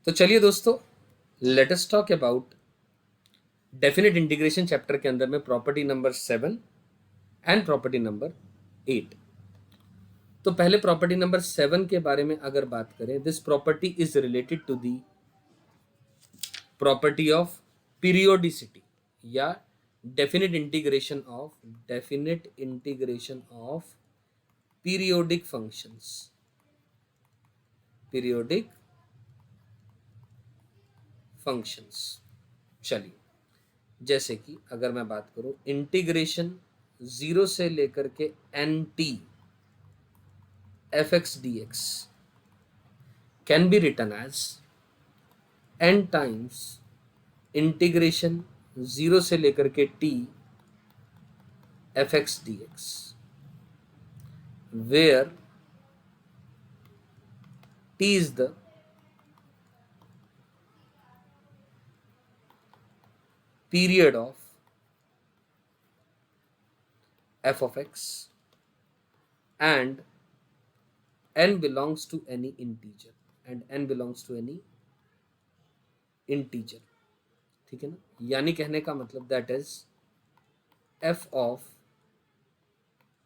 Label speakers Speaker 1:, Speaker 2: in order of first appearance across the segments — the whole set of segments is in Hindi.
Speaker 1: तो चलिए दोस्तों, late us talk about definite integration chapter के अंदर में property number 7 and property number 8। तो पहले प्रॉपर्टी नंबर 7 के बारे में अगर बात करें, this property is related to the property of periodicity या definite integration of periodic functions. Periodic functions, चलिए, जैसे कि अगर मैं बात करूं इंटीग्रेशन 0 से लेकर के n t f x d x can be written as n times integration 0 से लेकर के t f x d x, where t is the period of f of x and n belongs to any integer ठीक है ना। यानी कहने का मतलब that is f of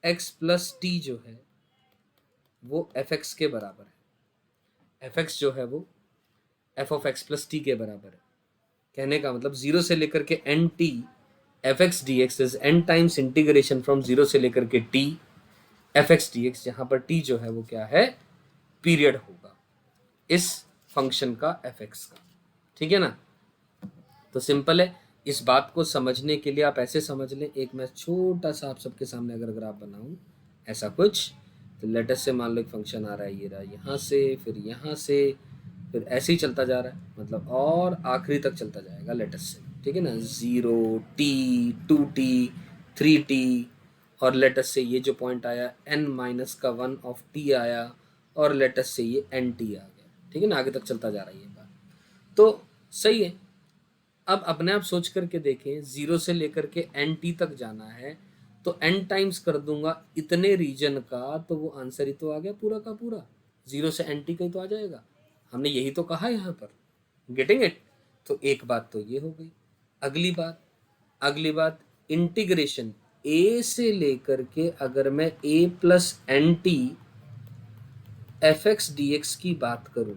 Speaker 1: x plus T जो है वो fx के बराबर है। fx जो है वो f of x plus t के बराबर है। कहने का मतलब 0 से लेकर के n t f x d x is n times integration from 0 से लेकर के t f x d x, जहां पर टी जो है वो क्या है, पीरियड होगा इस फंक्शन का एफ एक्स का। ठीक है ना। तो सिंपल है, इस बात को समझने के लिए आप ऐसे समझ लें, एक मैं छोटा सा आप सबके सामने अगर ग्राफ बनाऊं ऐसा कुछ, तो लेटेस्ट से मान लो एक फंक्शन आ रहा है, ये रहा, यहाँ से फिर यहाँ से फिर ऐसे ही चलता जा रहा है, मतलब और आखिरी तक चलता जाएगा लेटेस्ट से। ठीक है ना, 0 t 2 t 3 t, और लेटेस्ट से ये जो पॉइंट आया n-1 ऑफ t आया, और लेटेस्ट से ये nt आ गया। ठीक है ना, आगे तक चलता जा रहा है ये बात। तो सही है। अब अपने आप सोच करके देखें, 0 से लेकर के एन टी तक जाना है तो n टाइम्स कर दूंगा इतने रीजन का, तो वो आंसर ही तो आ गया पूरा का पूरा, 0 से एन टी का ही तो आ जाएगा। हमने यही तो कहा यहाँ पर, गेटिंग इट। तो एक बात तो ये हो गई। अगली बात इंटीग्रेशन a से लेकर के अगर मैं a plus n t f x d x की बात करूं,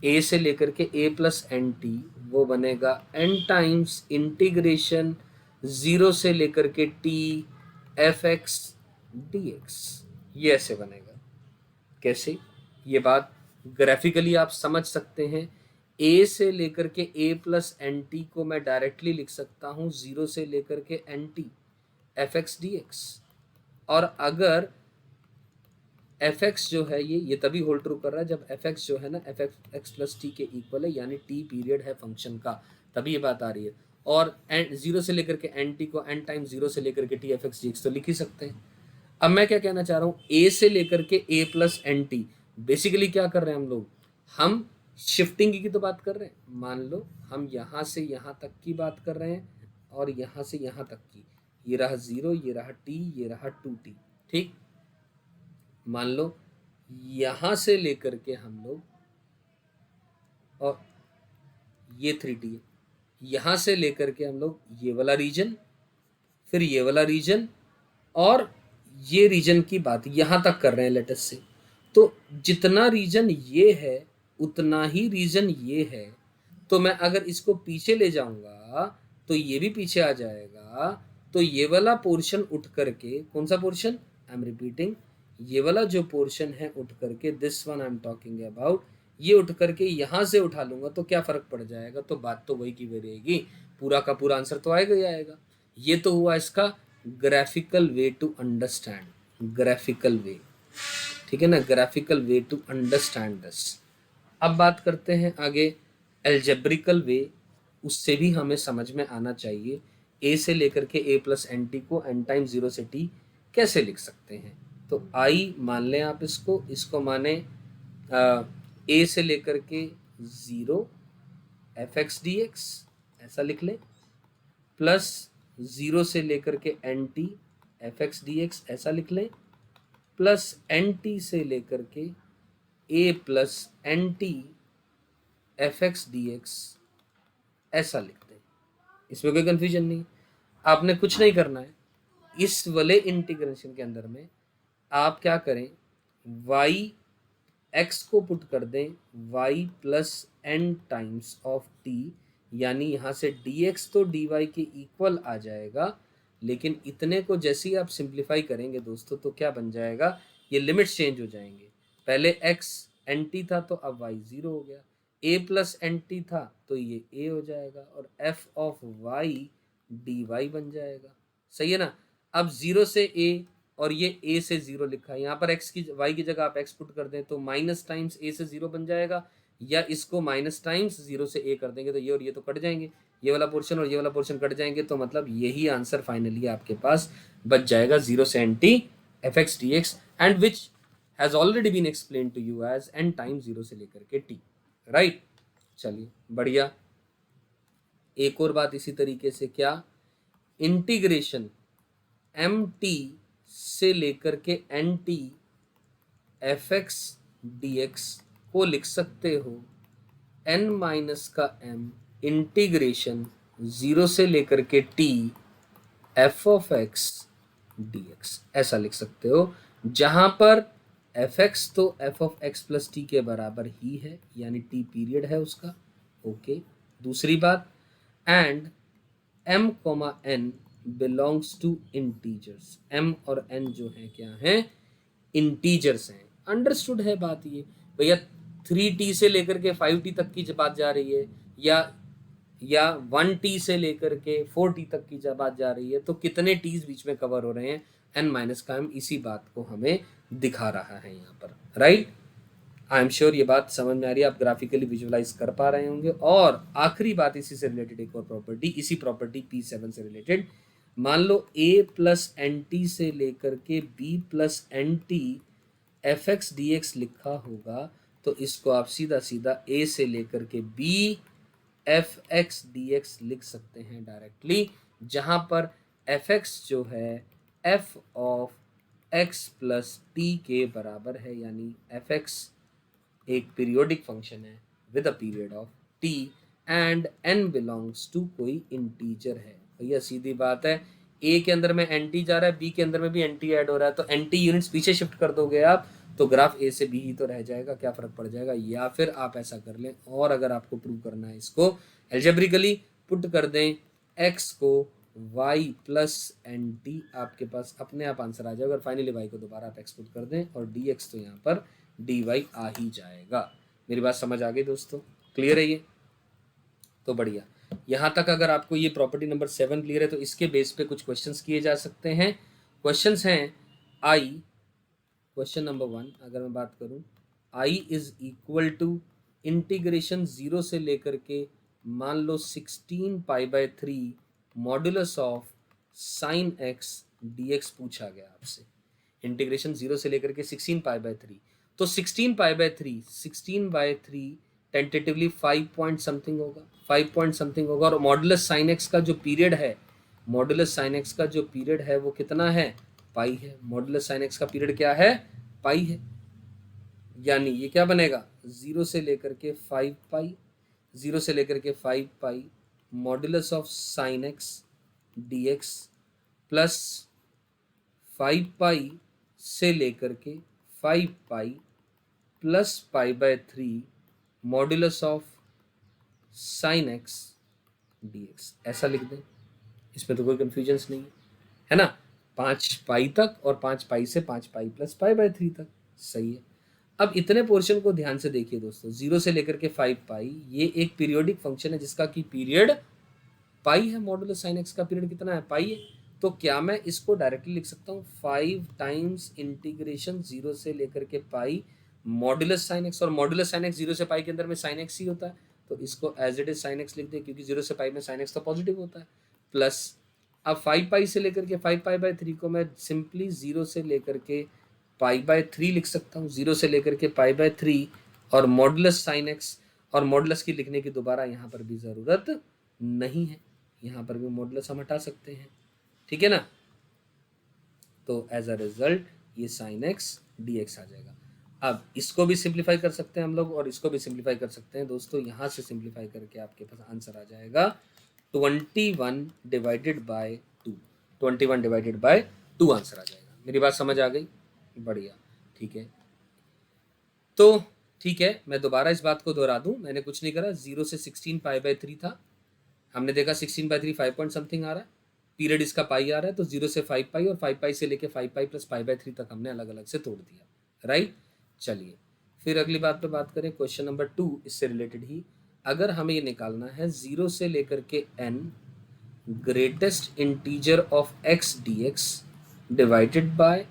Speaker 1: a से लेकर के a प्लस एन टी, वो बनेगा n टाइम्स इंटीग्रेशन 0 से लेकर के t F x d x. ये ऐसे बनेगा। कैसे? ये बात ग्राफिकली आप समझ सकते हैं। a से लेकर के a प्लस एन टी को मैं डायरेक्टली लिख सकता हूँ 0 से लेकर के n t f x d x, और अगर एफ एक्स जो है ये तभी होल्ड ट्रू कर रहा है जब एफ एक्स जो है ना एफ एक्स प्लस टी के इक्वल है, यानी टी पीरियड है फंक्शन का, तभी ये बात आ रही है। और एन 0 से लेकर के एन टी को एन टाइम 0 से लेकर के t f x d x तो लिख ही सकते हैं। अब मैं क्या कहना चाह रहा हूँ, ए से लेकर के a plus n T, basically क्या कर रहे हैं हम लोग, हम शिफ्टिंग की तो बात कर रहे हैं। मान लो हम यहाँ से यहाँ तक की बात कर रहे हैं और यहाँ से यहाँ तक की, ये रहा 0, ये रहा टी, ये रहा 2t। ठीक, मान लो यहाँ से लेकर के हम लोग, और ये 3t है, यहाँ से लेकर के हम लोग ये वाला रीजन, फिर ये वाला रीजन, और ये रीजन की बात यहाँ तक कर रहे हैं लेटेस्ट से। तो जितना रीजन ये है उतना ही रीजन ये है। तो मैं अगर इसको पीछे ले जाऊंगा तो ये भी पीछे आ जाएगा। तो ये वाला पोर्शन उठ करके, कौन सा पोर्शन, आई एम रिपीटिंग, ये वाला जो पोर्शन है उठ करके, this one I am talking about, ये उठ करके यहाँ से उठा लूंगा तो क्या फर्क पड़ जाएगा, तो बात तो वही की वही रहेगी, पूरा का पूरा आंसर तो आएगा ही आएगा। ये तो हुआ इसका graphical way to understand, graphical way. ठीक है ना, graphical way to understand this. अब बात करते हैं आगे एल्जेब्रिकल वे, उससे भी हमें समझ में आना चाहिए। ए से लेकर के ए प्लस एन टी को एन टाइम 0 से टी कैसे लिख सकते हैं। तो आई मान लें आप इसको, इसको माने ए से लेकर के 0 एफ एक्स डी एक्स ऐसा लिख लें, प्लस 0 से लेकर के n t f x d x ऐसा लिख लें, प्लस एन टी से लेकर के a plus n t f x d x ऐसा लिखते हैं। इसमें कोई कंफ्यूजन नहीं, आपने कुछ नहीं करना है। इस वाले इंटीग्रेशन के अंदर में आप क्या करें, y x को पुट कर दें y plus n times of t, यानी यहाँ से dx तो dy के इक्वल आ जाएगा, लेकिन इतने को जैसे ही आप सिंप्लीफाई करेंगे दोस्तों तो क्या बन जाएगा, ये लिमिट्स चेंज हो जाएंगे। पहले x nt था तो अब y 0 हो गया, a प्लस nt था तो ये a हो जाएगा, और f ऑफ y dy बन जाएगा। सही है ना। अब 0 से a और ये a से 0 लिखा है, यहाँ पर x की y की जगह आप x पुट कर दें तो माइनस टाइम्स a से 0 बन जाएगा, या इसको माइनस टाइम्स 0 से a कर देंगे तो ये और ये तो कट जाएंगे, ये वाला पोर्शन और ये वाला पोर्शन कट जाएंगे, तो मतलब यही आंसर फाइनली आपके पास बच जाएगा 0 से nt f x d x, and which has already been explain to you as n time 0 से लेकर के t, राइट। चलिए बढ़िया। एक और बात इसी तरीके से, क्या इंटीग्रेशन एम टी से लेकर के n t f x d x को लिख सकते हो एन माइनस का एम इंटीग्रेशन 0 से लेकर के t f of x d x, ऐसा लिख सकते हो, जहां पर एफ एक्स तो f of x plus t के बराबर ही है, यानी टी पीरियड है उसका। ओके, दूसरी बात, and m comma n belongs to integers, m और n जो है क्या है, इंटीजर्स हैं। अंडरस्टूड है बात ये भैया, 3t से लेकर के 5t तक की बात जा रही है, या 1t से लेकर के 4t तक की बात जा रही है, तो कितने t's बीच में कवर हो रहे हैं, n माइनस का m इसी बात को हमें दिखा रहा है यहाँ पर, राइट। आई एम श्योर ये बात समझ में आ रही है, आप ग्राफिकली विजुअलाइज कर पा रहे होंगे। और आखिरी बात इसी से रिलेटेड एक और प्रॉपर्टी, इसी प्रॉपर्टी P7 से रिलेटेड, मान लो a प्लस एन टी से लेकर के b plus n t f x d x लिखा होगा, तो इसको आप सीधा सीधा a से लेकर के b F x d x लिख सकते हैं डायरेक्टली, जहां पर एफ एक्स जो है f of x plus t के बराबर है, यानी एफ एक्स एक पीरियोडिक फंक्शन है with a period of t, and n belongs to कोई इंटीजर है। भैया सीधी बात है, a के अंदर में nt जा रहा है, b के अंदर में भी nt ऐड हो रहा है, तो nt यूनिट्स पीछे शिफ्ट कर दोगे आप तो ग्राफ a से b ही तो रह जाएगा, क्या फर्क पड़ जाएगा। या फिर आप ऐसा कर लें, और अगर आपको प्रूव करना है इसको एल्जेब्रिकली पुट कर दें x को y प्लस एन टी, आपके पास अपने आप आंसर आ जाएगा, और फाइनली y को दोबारा आप x पुट कर दें और dx तो यहाँ पर dy आ ही जाएगा। मेरी बात समझ आ गई दोस्तों, क्लियर है ये, तो बढ़िया। यहाँ तक अगर आपको ये प्रॉपर्टी नंबर 7 क्लियर है तो इसके बेस पे कुछ क्वेश्चंस किए जा सकते हैं। क्वेश्चंस हैं आई, क्वेश्चन नंबर 1 अगर मैं बात करूँ, I is equal to integration 0 से लेकर के मान लो 16 pi by 3 modulus of sine x d x पूछा गया आपसे। इंटीग्रेशन 0 से लेकर के 16 पाई बाय 3, तो 16 pi by 3 16 by 3 tentatively 5 point something होगा, 5 पॉइंट समथिंग होगा, और मॉडुलस साइन एक्स का जो पीरियड है, मॉडुलस साइन एक्स का जो पीरियड है वो कितना है, पाई है। मॉडुलस साइन एक्स का पीरियड क्या है, पाई है, यानी ये क्या बनेगा 0 से लेकर के 5 पाई, 0 से लेकर के 5 pi modulus of sine x d x plus 5 pi से लेकर के 5 pi plus pi by 3 modulus of sine x d x, ऐसा लिख दें। इसमें तो कोई कन्फ्यूजन नहीं है ना, 5 पाई तक और 5 पाई से 5 पाई प्लस पाई बाय 3 तक, सही है। अब इतने पोर्शन को ध्यान से देखिए दोस्तों, 0 से लेकर के 5 पाई ये एक पीरियोडिक फंक्शन है जिसका कि पीरियड पाई है, मॉडुलस साइन एक्स का पीरियड कितना है, पाई है। तो क्या मैं इसको डायरेक्टली लिख सकता हूँ 5 टाइम्स इंटीग्रेशन 0 से लेकर के पाई मॉडुलस साइन एक्स, और मॉडुलस साइन एक्स 0 से पाई के अंदर में साइन एक्स ही होता है, तो इसको as it is sine x लिख दे, क्योंकि 0 से पाई में साइन एक्स तो पॉजिटिव होता है, प्लस अब 5 पाई से लेकर के 5 पाई बाय 3 को मैं सिंपली 0 से लेकर के पाई बाय 3 लिख सकता हूँ, 0 से लेकर के पाई बाय 3 और मॉडुलस साइन एक्स, और मॉडुलस की लिखने की दोबारा यहाँ पर भी ज़रूरत नहीं है, यहाँ पर भी मॉडुलस हम हटा सकते हैं, ठीक है ना। तो एज अ रिजल्ट ये साइन एक्स डी एक्स आ जाएगा। अब इसको भी सिंप्लीफाई कर सकते हैं हम लोग और इसको भी सिंप्लीफाई कर सकते हैं दोस्तों। यहाँ से सिंप्लीफाई करके आपके पास आंसर आ जाएगा 21 divided by 2। 21 divided by 2 answer आ जाएगा। मेरी बात समझ आ गई? बढ़िया, ठीक है। तो ठीक है, मैं दोबारा इस बात को दोहरा दूं, मैंने कुछ नहीं करा, 0 से 16 π/3 था। हमने देखा 16/3 5 पॉइंट समथिंग आ रहा है, पीरियड इसका पाई आ रहा है, तो 0 से 5 पाई और 5 पाई से लेके 5 पाई प्लस π/3 तक हमने अलग अलग से तोड़ दिया, राइट। चलिए फिर अगली बात पे बात करें, क्वेश्चन नंबर 2 इससे रिलेटेड ही। अगर हमें ये निकालना है 0 से लेकर के n greatest integer of x dx divided by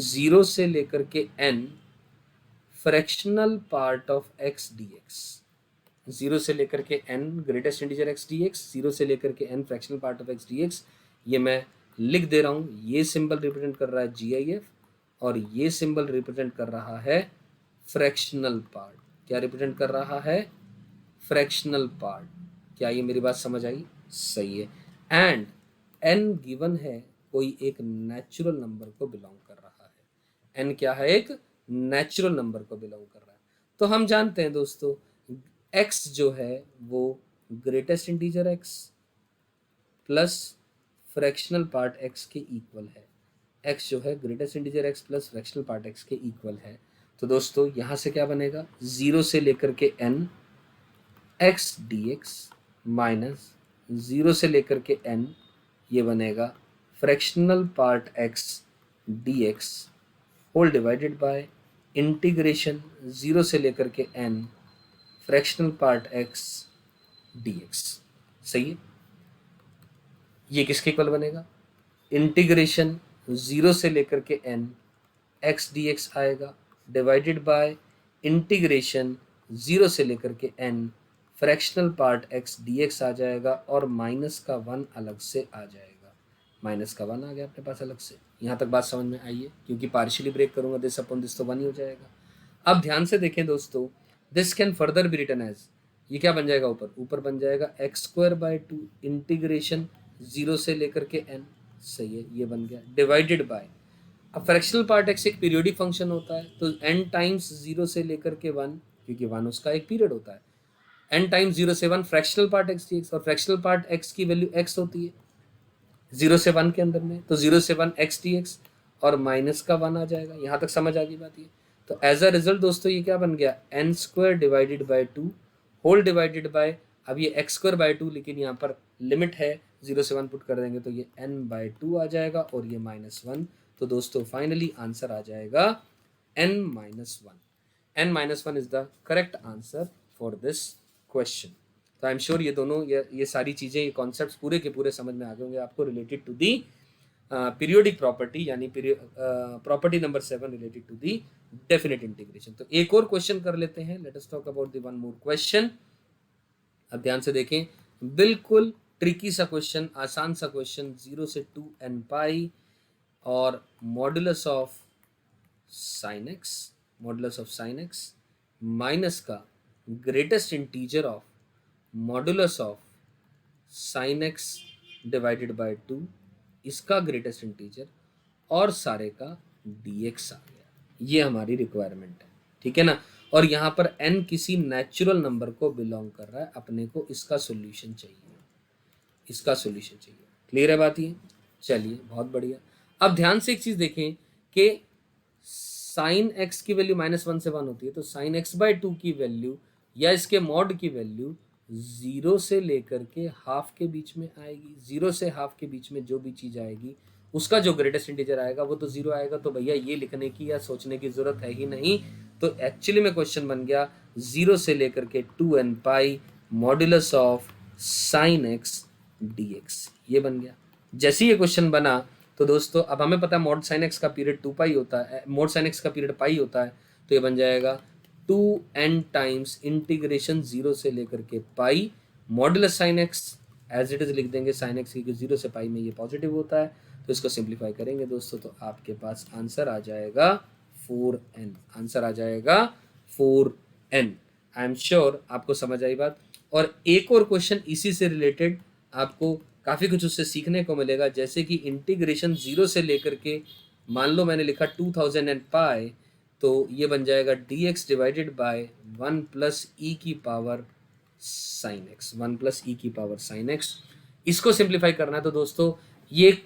Speaker 1: 0 से लेकर के n fractional part of x dx। 0 से लेकर के n greatest integer x dx, 0 से लेकर के n fractional part of x dx। ये मैं लिख दे रहा हूँ, ये सिंबल रिप्रेजेंट कर रहा है GIF और ये सिंबल रिप्रेजेंट कर रहा है फ्रैक्शनल पार्ट। क्या रिप्रेजेंट कर रहा है? Fractional part. क्या ये मेरी बात समझ आई? सही है। एंड n गिवन है कोई एक नेचुरल नंबर को बिलोंग कर रहा है। n क्या है? एक नेचुरल नंबर को बिलोंग कर रहा है। तो हम जानते हैं दोस्तों x जो है वो greatest integer x plus fractional part x के इक्वल है। x जो है greatest integer x plus fractional part x के इक्वल है। तो दोस्तों यहाँ से क्या बनेगा? 0 से लेकर के n x dx माइनस 0 से लेकर के n, ये बनेगा fractional part x dx whole divided by integration 0 से लेकर के n fractional part x dx। सही है। ये किसके इक्वल बनेगा? इंटीग्रेशन 0 से लेकर के n x dx आएगा डिवाइडेड बाय इंटीग्रेशन 0 से लेकर के n fractional part x dx आ जाएगा और माइनस का 1 अलग से आ जाएगा। माइनस का 1 आ गया अपने पास अलग से। यहाँ तक बात समझ में आई है? क्योंकि पार्शियली ब्रेक करूंगा दिस अपॉन दिस तो 1 ही हो जाएगा। अब ध्यान से देखें दोस्तों, this can further be written as, ये क्या बन जाएगा? ऊपर बन जाएगा x² 2 इंटीग्रेशन 0 से लेकर के n। सही है, ये बन गया डिवाइडेड बाय, अब फ्रैक्शनल पार्ट x एक पीरियोडिक फंक्शन होता है तो n टाइम्स 0 से लेकर के 1, क्योंकि 1 उसका एक पीरियड होता है। n टाइम्स 0 से 1 फ्रैक्शनल पार्ट x dx, और फ्रैक्शनल पार्ट x की वैल्यू x होती है 0 से 1 के अंदर में, तो 0 से 1 x dx और माइनस का 1 आ जाएगा। यहाँ तक समझ आ गई बात ये? तो एज अ रिजल्ट दोस्तों ये क्या बन गया? n² divided by 2 whole divided by, अब ये x² 2 लेकिन यहाँ पर लिमिट है 0 से 1 पुट कर देंगे तो ये n/2 आ जाएगा और ये -1। तो दोस्तों फाइनली आंसर आ जाएगा n-1। n-1 is the correct answer for this question. तो आई एम श्योर ये दोनों ये सारी चीज़ें, ये कॉन्सेप्ट्स पूरे के पूरे समझ में आ गए होंगे आपको related to the periodic property, यानी property number 7 related to the definite integration. तो एक और क्वेश्चन कर लेते हैं, let us talk about the one more question. अब ध्यान से देखें, बिल्कुल ट्रिकी सा क्वेश्चन, आसान सा क्वेश्चन। 0 से 2n पाई और modulus of sin x minus का greatest integer of modulus of sin x divided by 2, इसका ग्रेटेस्ट इंटीजर और सारे का dx आ गया। ये हमारी रिक्वायरमेंट है, ठीक है ना। और यहाँ पर n किसी नेचुरल नंबर को बिलोंग कर रहा है, अपने को इसका सॉल्यूशन चाहिए, इसका सॉल्यूशन चाहिए। क्लियर है बात ये? चलिए बहुत बढ़िया। अब ध्यान से एक चीज देखें कि साइन x की वैल्यू -1 से 1 होती है, तो साइन x/2 की वैल्यू या इसके मॉड की वैल्यू 0 से लेकर के हाफ के बीच में आएगी। 0 से हाफ के बीच में जो भी चीज आएगी उसका जो ग्रेटेस्ट इंटीजर आएगा वो तो 0 आएगा। तो भैया ये लिखने की या सोचने की जरूरत है ही नहीं। तो एक्चुअली में क्वेश्चन बन गया 0 से लेकर के 2n pi modulus of sign x dx, ये बन गया। जैसे ये क्वेश्चन बना तो दोस्तों अब हमें पता है मॉड साइन एक्स का पीरियड 2 पाई होता है, मॉड साइन एक्स का पीरियड पाई होता है, तो ये बन जाएगा 2n टाइम्स इंटीग्रेशन 0 से लेकर के pi modulus sine x, as it is लिख देंगे साइन एक्स की 0 से पाई में ये पॉजिटिव होता है। तो इसको सिंप्लीफाई करेंगे दोस्तों तो आपके पास आंसर आ जाएगा 4n। आंसर आ जाएगा 4n। आई एम श्योर आपको समझ आई बात। और एक और क्वेश्चन इसी से रिलेटेड आपको काफ़ी कुछ उससे सीखने को मिलेगा, जैसे कि इंटीग्रेशन 0 से लेकर के, मान लो मैंने लिखा 2000 पाई तो ये बन जाएगा dx डिवाइडेड बाय 1 प्लस ई की पावर साइन एक्स, 1 प्लस ई की पावर साइन एक्स। इसको सिंप्लीफाई करना है तो दोस्तों ये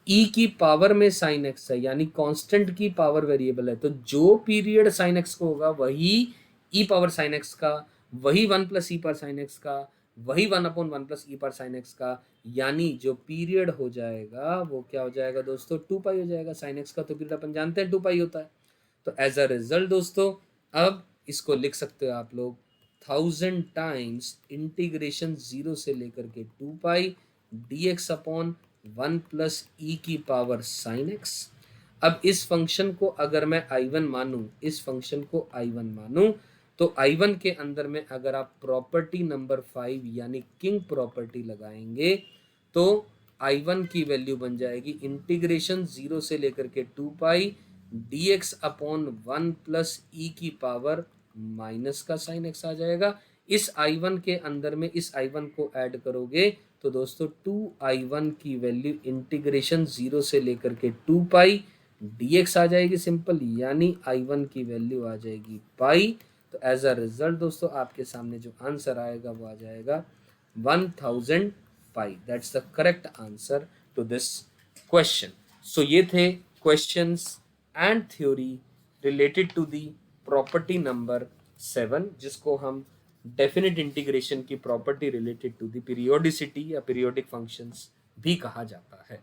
Speaker 1: ई की पावर में साइन एक्स है, यानी कांस्टेंट की पावर वेरिएबल है, तो जो पीरियड साइन एक्स को होगा वही ई पावर साइन एक्स का, वही 1 प्लस ई पर साइन एक्स का, वही 1/1 प्लस ई पर साइन एक्स का, यानी जो पीरियड हो जाएगा वो क्या हो जाएगा दोस्तों, 2 पाई हो जाएगा। साइन एक्स का तो पीरियड अपन जानते हैं 2 पाई होता है। तो एज अ रिजल्ट दोस्तों अब इसको लिख सकते हो आप लोग 1000 टाइम्स इंटीग्रेशन 0 से लेकर के 2 पाई dx अपॉन 1 प्लस ई की पावर साइन एक्स। अब इस फंक्शन को अगर मैं I1 मानूं, इस फंक्शन को I1 मानूं, तो I1 के अंदर में अगर आप प्रॉपर्टी नंबर 5 यानी किंग प्रॉपर्टी लगाएंगे तो I1 की वैल्यू बन जाएगी इंटीग्रेशन 0 से लेकर के 2 पाई dx अपॉन 1 प्लस ई की पावर माइनस का साइन एक्स आ जाएगा। इस I1 के अंदर में इस I1 को ऐड करोगे तो दोस्तों 2I1 की वैल्यू इंटीग्रेशन 0 से लेकर के 2 पाई dx आ जाएगी सिंपल, यानी I1 की वैल्यू आ जाएगी पाई। तो एज अ रिजल्ट दोस्तों आपके सामने जो आंसर आएगा वो आ जाएगा 1000 pi. That's the correct answer to this question. So ये थे questions and theory related to the property number 7, जिसको हम डेफिनेट इंटीग्रेशन की property related to the periodicity या पीरियोडिक फंक्शंस भी कहा जाता है।